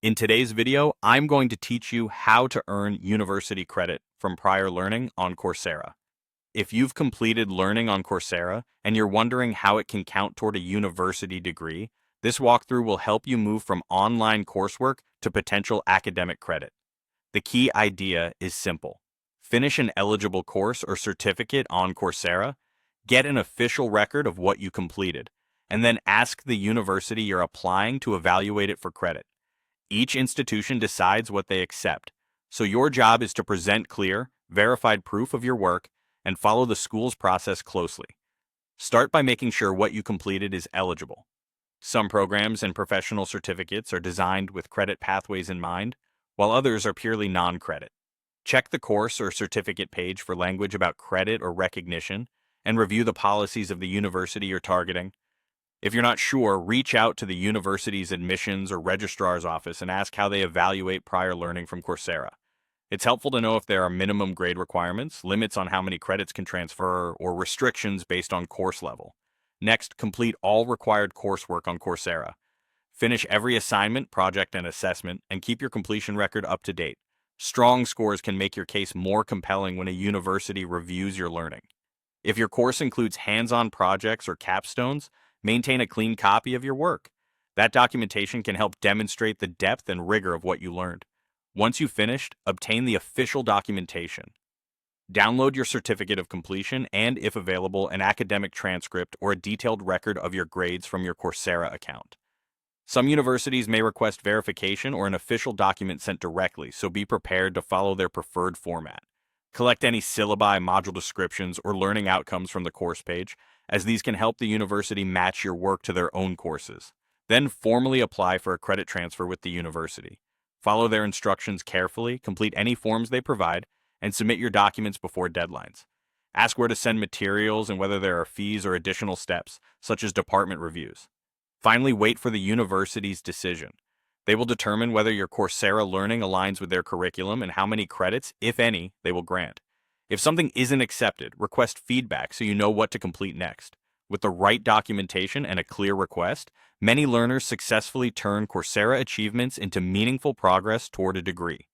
In today's video, I'm going to teach you how to earn university credit from prior learning on Coursera. If you've completed learning on Coursera and you're wondering how it can count toward a university degree, this walkthrough will help you move from online coursework to potential academic credit. The key idea is simple. Finish an eligible course or certificate on Coursera, get an official record of what you completed, and then ask the university you're applying to evaluate it for credit. Each institution decides what they accept, so your job is to present clear, verified proof of your work and follow the school's process closely. Start by making sure what you completed is eligible. Some programs and professional certificates are designed with credit pathways in mind, while others are purely non-credit. Check the course or certificate page for language about credit or recognition, and review the policies of the university you're targeting. If you're not sure, reach out to the university's admissions or registrar's office and ask how they evaluate prior learning from Coursera. It's helpful to know if there are minimum grade requirements, limits on how many credits can transfer, or restrictions based on course level. Next, complete all required coursework on Coursera. Finish every assignment, project, and assessment, and keep your completion record up to date. Strong scores can make your case more compelling when a university reviews your learning. If your course includes hands-on projects or capstones, maintain a clean copy of your work. That documentation can help demonstrate the depth and rigor of what you learned. Once you've finished, obtain the official documentation. Download your certificate of completion and, if available, an academic transcript or a detailed record of your grades from your Coursera account. Some universities may request verification or an official document sent directly, so be prepared to follow their preferred format. Collect any syllabi, module descriptions, or learning outcomes from the course page, as these can help the university match your work to their own courses. Then formally apply for a credit transfer with the university. Follow their instructions carefully, complete any forms they provide, and submit your documents before deadlines. Ask where to send materials and whether there are fees or additional steps, such as department reviews. Finally, wait for the university's decision. They will determine whether your Coursera learning aligns with their curriculum and how many credits, if any, they will grant. If something isn't accepted, request feedback so you know what to complete next. With the right documentation and a clear request, many learners successfully turn Coursera achievements into meaningful progress toward a degree.